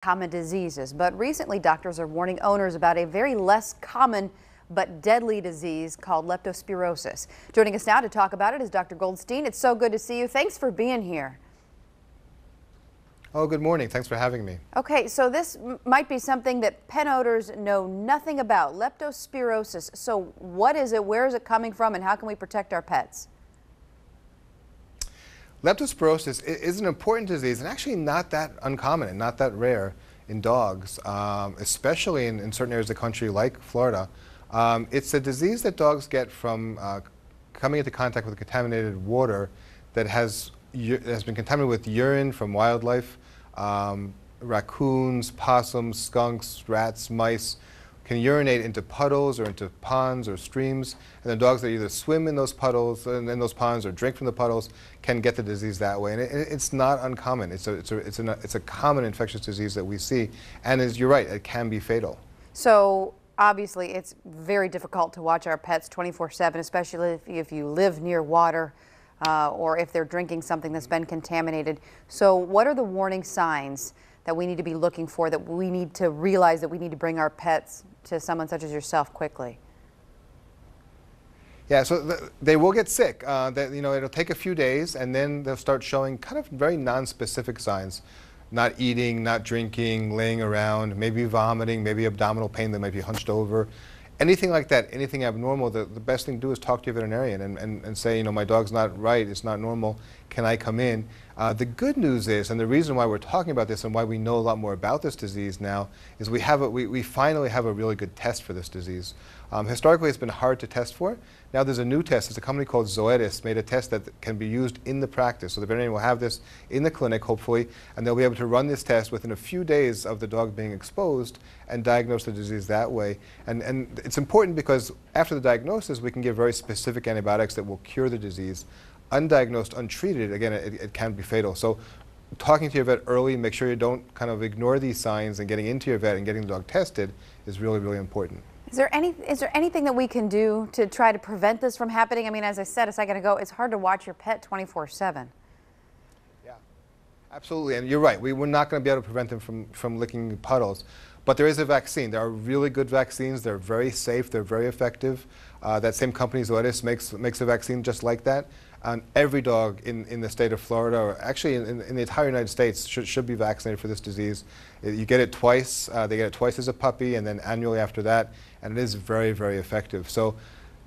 common diseases, but recently doctors are warning owners about a very less common but deadly disease called leptospirosis. Joining us now to talk about it is Dr. Goldstein. It's so good to see you. Thanks for being here. Oh, good morning. Thanks for having me. Okay, so this might be something that pet owners know nothing about, leptospirosis. So what is it, where is it coming from, and how can we protect our pets? Leptospirosis is an important disease and actually not that uncommon and not that rare in dogs, especially in certain areas of the country like Florida. It's a disease that dogs get from coming into contact with contaminated water that has been contaminated with urine from wildlife, raccoons, possums, skunks, rats, mice, can urinate into puddles or into ponds or streams, and the dogs that either swim in those puddles and in those ponds or drink from the puddles can get the disease that way. And it's not uncommon. It's a common infectious disease that we see, and as you're right, it can be fatal. So obviously it's very difficult to watch our pets 24/7, especially if you live near water or if they're drinking something that's been contaminated. So what are the warning signs that we need to be looking for, that we need to realize that we need to bring our pets to someone such as yourself quickly? Yeah, so they will get sick. It'll take a few days, and then they'll start showing kind of very non-specific signs. Not eating, not drinking, laying around, maybe vomiting, maybe abdominal pain, they might be hunched over. Anything like that, anything abnormal, the best thing to do is talk to your veterinarian and say, my dog's not right, it's not normal, can I come in? The good news is, and the reason why we're talking about this and why we know a lot more about this disease now, is we finally have a really good test for this disease. Historically, it's been hard to test for. Now there's a new test. It's a company called Zoetis made a test that can be used in the practice. So the veterinarian will have this in the clinic, hopefully, and they'll be able to run this test within a few days of the dog being exposed and diagnose the disease that way. And it's important because after the diagnosis, we can give very specific antibiotics that will cure the disease. Undiagnosed, untreated, again, it can be fatal. So talking to your vet early, make sure you don't kind of ignore these signs, and getting into your vet and getting the dog tested is really, really important. Is there anything that we can do to try to prevent this from happening? I mean, as I said a second ago, it's hard to watch your pet 24/7. Yeah, absolutely, and you're right. We're not going to be able to prevent them from licking puddles, but there is a vaccine. There are really good vaccines. They're very safe. They're very effective. That same company, Zoetis, makes a vaccine just like that. And every dog in the state of Florida, or actually in the entire United States, should be vaccinated for this disease. You get it twice. They get it twice as a puppy, and then annually after that. And it is very, very effective. So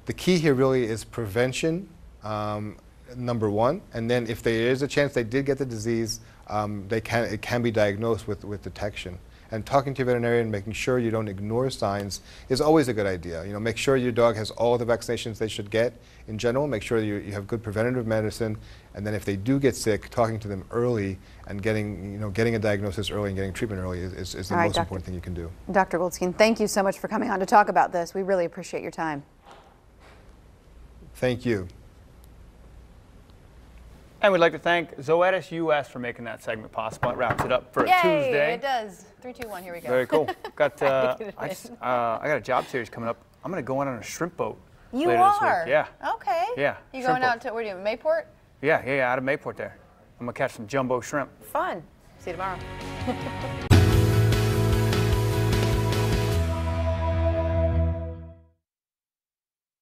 the key here really is prevention, number one. And then if there is a chance they did get the disease, it can be diagnosed with detection. And talking to your veterinarian, making sure you don't ignore signs is always a good idea. Make sure your dog has all the vaccinations they should get in general. Make sure you have good preventative medicine. And then if they do get sick, talking to them early and getting a diagnosis early and getting treatment early is the most important thing you can do. Dr. Goldstein, thank you so much for coming on to talk about this. We really appreciate your time. Thank you. And we'd like to thank Zoetis US for making that segment possible. It wraps it up for a Tuesday. It does. 3, 2, 1, here we go. Very cool. I got a job series coming up. I'm going to go on a shrimp boat later this week. Yeah. Okay. Yeah. You going out to, where are you, Mayport? Yeah, out of Mayport there. I'm going to catch some jumbo shrimp. Fun. See you tomorrow.